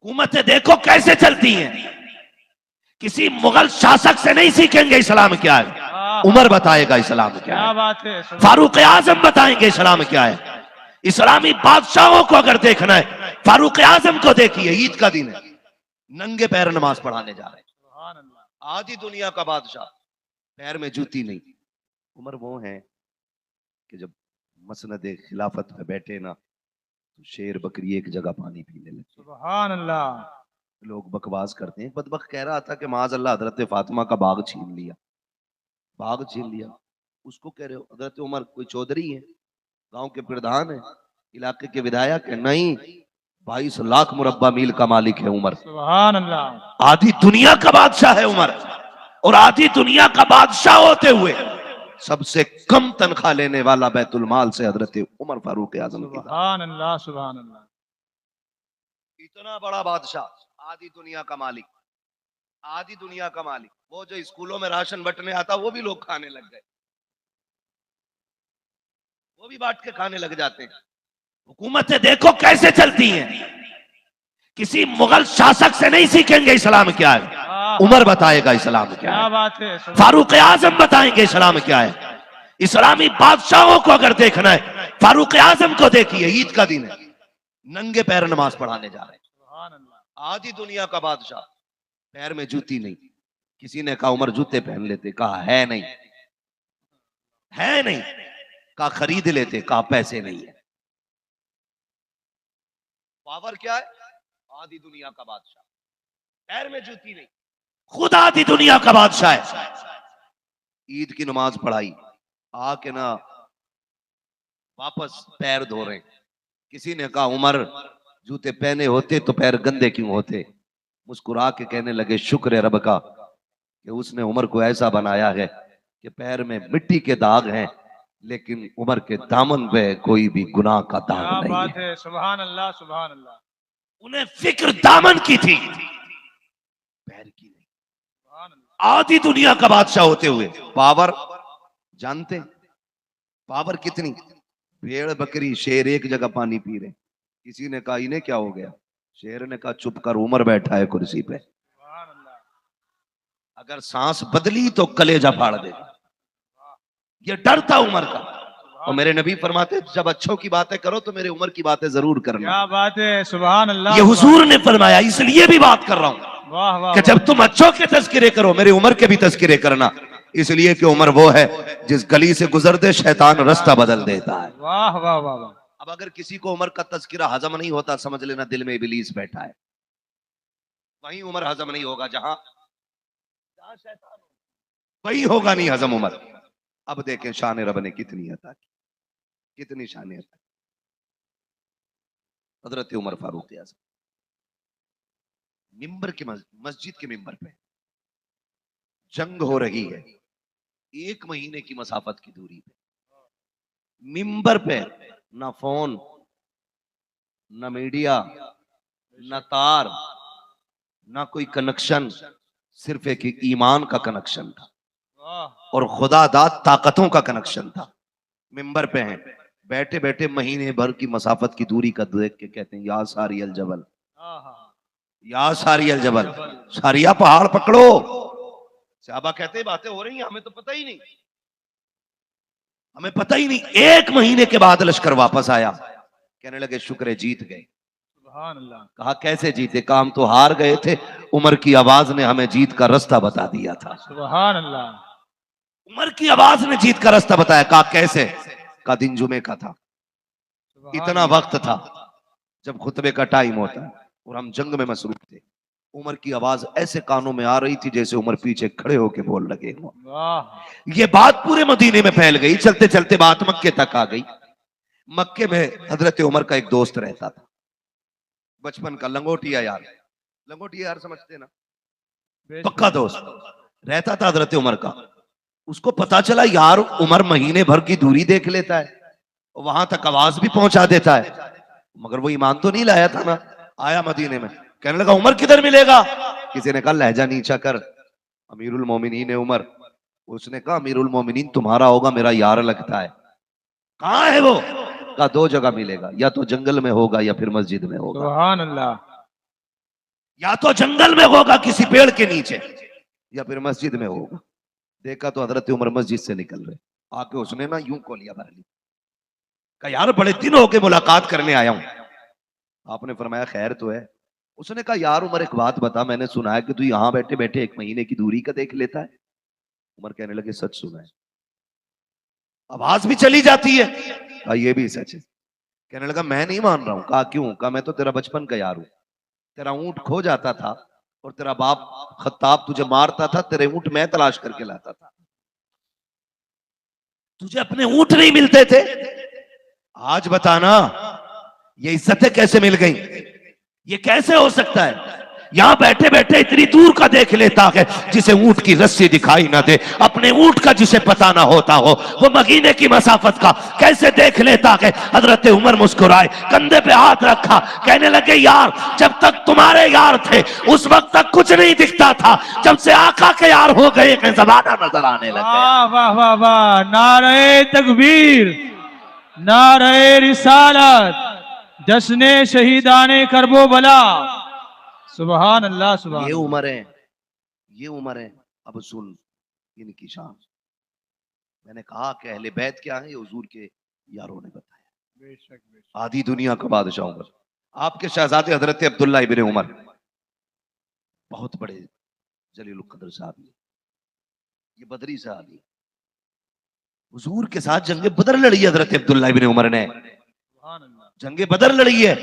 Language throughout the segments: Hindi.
हुकूमतें देखो कैसे चलती हैं। किसी मुगल शासक से नहीं सीखेंगे इस्लाम क्या है, उमर बताएगा इस्लाम क्या है, फारूक आजम बताएंगे इस्लाम क्या है। इस्लामी बादशाहों को अगर देखना है, फारूक आजम को देखिए, ईद का दिन है, नंगे पैर नमाज पढ़ाने जा रहे हैं। आधी दुनिया का बादशाह, पैर में जूती नहीं। उमर वो है कि जब मसनदे खिलाफत में बैठे ना, तो शेर बकरी एक जगह पानी पीने लगे। सुभान अल्लाह। लोग बकवास करते हैं। बदबख्त कह रहा था कि माज अल्लाह हजरत फातिमा का बाग छीन लिया, बाग छीन लिया। उसको कह रहे हो हजरत उमर कोई चौधरी है, गांव के प्रधान है, इलाके के विधायक है? नहीं, 22 लाख मुरब्बा मील का मालिक है उमर। सुभान अल्लाह। आधी दुनिया का बादशाह है उमर, और आधी दुनिया का बादशाह होते हुए सबसे कम तनख्वाह लेने वाला बैतुल माल से हजरत उमर फारूक आजम। सुभान अल्लाह, सुभान अल्लाह। इतना बड़ा बादशाह, आधी दुनिया का मालिक, आधी दुनिया का मालिक। वो जो स्कूलों में राशन बंटने आता, वो भी लोग खाने लग गए, वो भी बांट के खाने लग जाते हैं। हुकूमतें देखो कैसे चलती हैं। किसी मुगल शासक से नहीं सीखेंगे इस्लाम क्या है, उमर बताएगा इस्लाम क्या है, फारूक आजम बताएंगे इस्लाम क्या है। इस्लामी बादशाहों को अगर देखना है, फारूक आजम को देखिए, ईद का दिन है, नंगे पैर नमाज पढ़ाने जा रहे हैं। आधी दुनिया का बादशाह, पैर में जूती नहीं। किसी ने कहा उमर जूते पहन लेते, कहा है नहीं, है नहीं। कहा खरीद लेते, कहा पैसे नहीं है। पावर क्या है? आधी दुनिया का बादशाह, पैर में जूती नहीं, खुद आधी दुनिया का बादशाह है। ईद की नमाज पढ़ाई, आके ना वापस पैर धो रहे। किसी ने कहा उमर जूते पहने होते तो पैर गंदे क्यों होते? मुस्कुरा के कहने लगे शुक्र है रब का कि उसने उमर को ऐसा बनाया है कि पैर में मिट्टी के दाग हैं, लेकिन उमर के दामन पे कोई भी गुनाह का दाग नहीं है। सुभान अल्लाह, सुभान अल्लाह। उन्हें फिक्र दामन की थी, पैर की नहीं। आधी दुनिया का बादशाह होते हुए पावर जानते, पावर कितनी? भेड़ बकरी शेर एक जगह पानी पी रहे। किसी ने कहा इन्हें क्या हो गया? शेर ने कहा चुप कर, उमर बैठा है कुर्सी पे, अगर सांस बदली तो कलेजा फाड़ देगा। ये डर था उमर का। और मेरे नबी फरमाते जब अच्छों की बातें करो तो मेरे उमर की बातें जरूर करना। क्या बात है, सुभान अल्लाह। ये हुजूर ने फरमाया, इसलिए भी बात कर रहा हूं कि जब तुम अच्छों के तज़किरे करो, मेरे उमर के भी तज़किरे करना, इसलिए कि उमर वो है जिस गली से गुजरते शैतान रास्ता बदल देता है। वाह वाह वाह। अब अगर किसी को उमर का तज़किरा हजम नहीं होता, समझ लेना दिल में इब्लीस बैठा है। वहीं उमर हजम नहीं होगा जहां शैतान, वही होगा नहीं हजम उमर। अब देखें शान रब ने कितनी अता की, कितनी शान अता। हजरत उमर फारूक आज़म मिंबर के मस्जिद के मिंबर पे जंग हो रही है, 1 महीने की मसाफत की दूरी पे, मिंबर पे ना फोन, ना मीडिया, ना तार, ना कोई कनेक्शन, सिर्फ एक ईमान का कनेक्शन था और खुदा दाद ताकतों का कनेक्शन था। मिंबर पे हैं, बैठे बैठे महीने भर की मसाफत की दूरी का देख के कहते हैं या सारी अल जबल, या सारी अल जबल, सारिया पहाड़ पकड़ो। सहाबा कहते बातें हो रही हैं, हमें तो पता ही नहीं, हमें पता ही नहीं। 1 महीने के बाद लश्कर वापस आया, कहने लगे शुक्र है जीत गए। सुभान अल्लाह। कहा कैसे जीते? काम तो हार गए थे, उमर की आवाज ने हमें जीत का रास्ता बता दिया था। सुभान अल्लाह। उमर की आवाज ने जीत का रास्ता बताया। कहा कैसे? का दिन जुमे का था, इतना वक्त था जब खुतबे का टाइम होता है और हम जंग में मसरूफ थे। उमर की आवाज ऐसे कानों में आ रही थी जैसे उमर पीछे खड़े होके बोल लगे हो। ये बात पूरे मदीने में फैल गई, चलते चलते बात मक्के तक आ गई। मक्के में हजरत उमर का एक दोस्त रहता था, बचपन का, लंगोटिया यार। लंगोटिया यार समझते ना, पक्का दोस्त रहता था हजरत उमर का। उसको पता चला यार उमर महीने भर की दूरी देख लेता है, वहां तक आवाज भी पहुंचा देता है, मगर वो ईमान तो नहीं लाया था ना। आया मदीने में, कहने लगा उमर किधर मिलेगा? किसी ने कहा लहजा नीचा कर, अमीरुल मोमिनीन है उमर। उसने कहा अमीरुल मोमिनीन तुम्हारा होगा, मेरा यार लगता है। कहाँ है वो? कहा 2 जगह मिलेगा, या तो जंगल में होगा या फिर मस्जिद में होगा। सुभान अल्लाह। या तो जंगल में होगा किसी पेड़ के नीचे, या फिर मस्जिद में होगा। देखा तो हजरत उमर मस्जिद से निकल रहे, आके उसने ना यूं खोलिया भर ली, कहा यार बड़े दिन हो के मुलाकात करने आया हूं। आपने फरमाया खैर तो है। उसने कहा यार उमर एक बात बता, मैंने सुना है कि तू यहां बैठे बैठे 1 महीने की दूरी का देख लेता है। उमर कहने लगे सच सुना है, आवाज भी चली जाती है। कहा ये भी सच है। कहने लगा मैं नहीं मान रहा हूं। कहा क्यों? कहा मैं तो तेरा बचपन का यार हूं, तेरा ऊंट खो जाता था और तेरा बाप खत्ताब तुझे मारता था, तेरे ऊंट मैं तलाश करके लाता था, तुझे अपने ऊंट नहीं मिलते थे। आज बताना ये इज्जतें कैसे मिल गई, ये कैसे हो सकता है? यहां बैठे बैठे इतनी दूर का देख लेता है जिसे ऊंट की रस्सी दिखाई ना दे, अपने ऊंट का जिसे पता ना होता हो, वो महीने की मसाफत का कैसे देख लेता है। हजरत उमर मुस्कुराए, कंधे पे हाथ रखा, कहने लगे यार जब तक तुम्हारे यार थे उस वक्त तक कुछ नहीं दिखता था, जब से आका के यार हो गए जमाना नजर आने लगे। वाह वाह वाह वाह, नारे तकबीर, नारे रिसालत, जश्ने शहीदाने करबो बला। सुभान अल्लाह, सुभान ये अल्लाह। उम्र है, ये उम्र है। अब सुन इनकी शान। मैंने कहा कि अहले बैत क्या है, ये हुजूर के यारों ने बताया। बेशक बेशक। आधी दुनिया का बादशाह उमर, आपके शहजादे हजरत अब्दुल्ला इब्ने उमर, बहुत बड़े जलील कदर साहब, ये बदरी साहब, हुजूर के साथ जंगे बदर लड़ी है हजरत अब्दुल्ला इब्ने उमर ने। सुभान अल्लाह। जंगे बदर लड़ी है,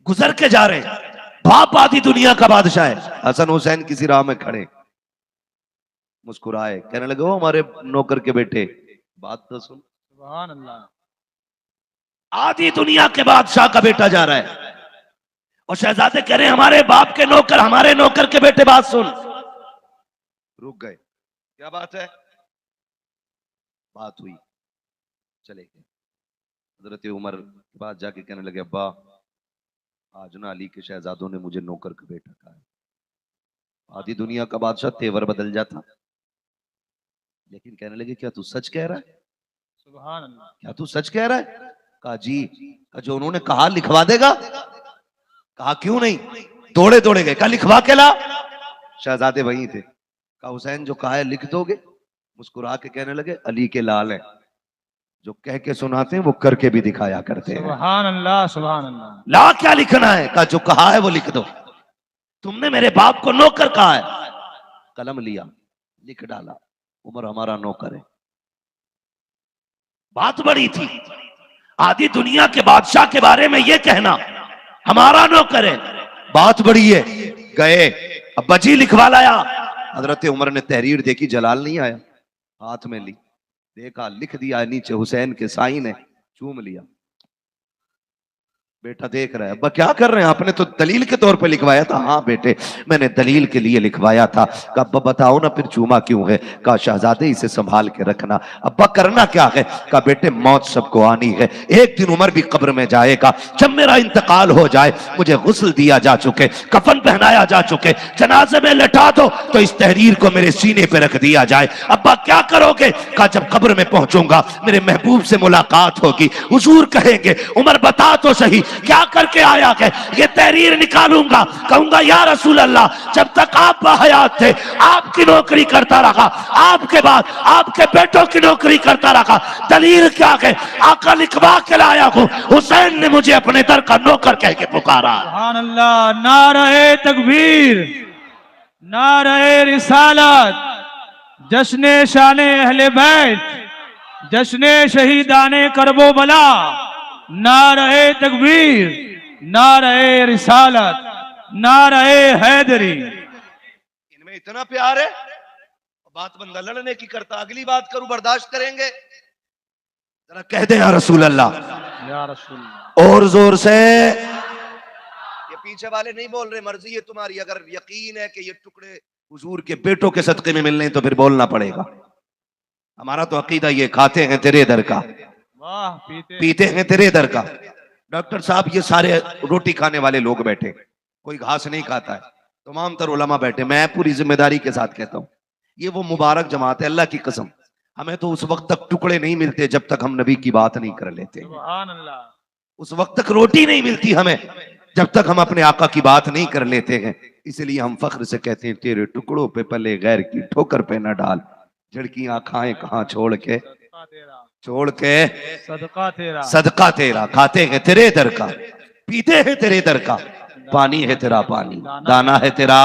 गुजर के जा रहे हैं, बाप आधी दुनिया का बादशाह है। हसन हुसैन किसी राह में खड़े, मुस्कुराए, कहने लगे वो हमारे नौकर के बेटे, बात तो सुन। सुभान अल्लाह। आधी दुनिया के बादशाह का बेटा जा रहा है और शहजादे कह रहे हैं हमारे बाप के नौकर, हमारे नौकर के बेटे, बात सुन। रुक गए, क्या बात है? बात हुई, चले गए। हजरत उमर के बाद जाके कहने लगे अब्बा आज ना अली के शहजादों ने मुझे नौकर का बेटा कहा है। आधी दुनिया का बादशाह तेवर बदल जाता, लेकिन कहने लगे क्या तू सच कह रहा है? सुभान अल्लाह। क्या तू सच कह रहा है? कहा जी। कहा जो उन्होंने कहा लिखवा देगा? कहा क्यों नहीं। दौड़े दौड़े गए, कहा लिखवा के ला। शहजादे वहीं थे। कहा हुसैन जो कहा है लिख दोगे? मुस्कुरा के कहने लगे अली के लाल हैं, जो कह के सुनाते हैं वो करके भी दिखाया करते हैं। सुभान अल्लाह, सुभान अल्लाह। ला क्या लिखना है? कहा जो कहा है वो लिख दो, तुमने मेरे बाप को नौकर कहा है। कलम लिया, लिख डाला, उमर हमारा नौकर है। बात बड़ी थी, आधी दुनिया के बादशाह के बारे में ये कहना हमारा नौकर है, बात बड़ी है। गए, अब बजी लिखवा लाया। हजरत उमर ने तहरीर देखी, जलाल नहीं आया, हाथ में ली, देखा लिख दिया, नीचे हुसैन के साइन है, चूम लिया। बेटा देख रहा है, अब्बा क्या कर रहे हैं? आपने तो दलील के तौर पे लिखवाया था। हाँ बेटे मैंने दलील के लिए लिखवाया था। कहा अब्बा बताओ ना फिर चूमा क्यों है? कहा शहजादे इसे संभाल के रखना। अब्बा करना क्या है? कहा बेटे मौत सबको आनी है, एक दिन उमर भी कब्र में जाएगा, जब मेरा इंतकाल हो जाए मुझे गुस्ल दिया जा चुके, कफन पहनाया जा चुके, जनाजे में लटा दो तो इस तहरीर को मेरे सीने पे रख दिया जाए। अब्बा क्या करोगे? कहा जब कब्र में पहुंचूंगा मेरे महबूब से मुलाकात होगी, हुजूर कहेंगे उमर बता तो सही क्या करके आया है? ये तहरीर निकालूंगा, कहूंगा या रसूल अल्लाह जब तक आप हयात थे आपकी नौकरी करता रहा, आपके बाद आपके बेटों की नौकरी करता रहा। दलील क्या है? आका लिखवा के लाया हूं, हुसैन ने मुझे अपने दर का नौकर कह के पुकारा। सुभान अल्लाह, नारे तकबीर, नारे रिसालत, जश्ने शाने अहले बैत, जश्ने शहीदाने करबो बला। नारे तकबीर, नारे रिसालत, नारे हैदरी। इनमें इतना प्यार है, बात बंदा लड़ने की करता, अगली बात करूं बर्दाश्त करेंगे? जरा कह दे या रसूल अल्लाह, या रसूल अल्लाह। और जोर से। ये पीछे वाले नहीं बोल रहे, मर्जी है तुम्हारी। अगर यकीन है कि ये टुकड़े हुजूर के बेटों के सदके में मिलने तो फिर बोलना पड़ेगा। हमारा तो अकीदा ये खाते हैं तेरे दर का, वाह, पीते हैं तेरे दर का। डॉक्टर साहब ये सारे रोटी खाने वाले लोग बैठे, कोई घास नहीं खाता है, तमाम तर उलमा बैठे, मैं पूरी जिम्मेदारी के साथ कहता हूँ ये वो मुबारक जमात है, अल्लाह की कसम हमें तो उस वक्त तक टुकड़े नहीं मिलते जब तक हम नबी की बात नहीं कर लेते। सुभान अल्लाह। उस वक्त तक रोटी नहीं मिलती हमें जब तक हम अपने आका की बात नहीं कर लेते हैं, इसलिए हम फख्र से कहते हैं तेरे टुकड़ों पे पले गैर की ठोकर पे न डाल। झड़कियां खाएं कहाँ छोड़ के, छोड़ के सदका तेरा, सदका तेरा, खाते हैं तेरे दर का, पीते हैं तेरे दर का, पानी है तेरा पानी, दाना है तेरा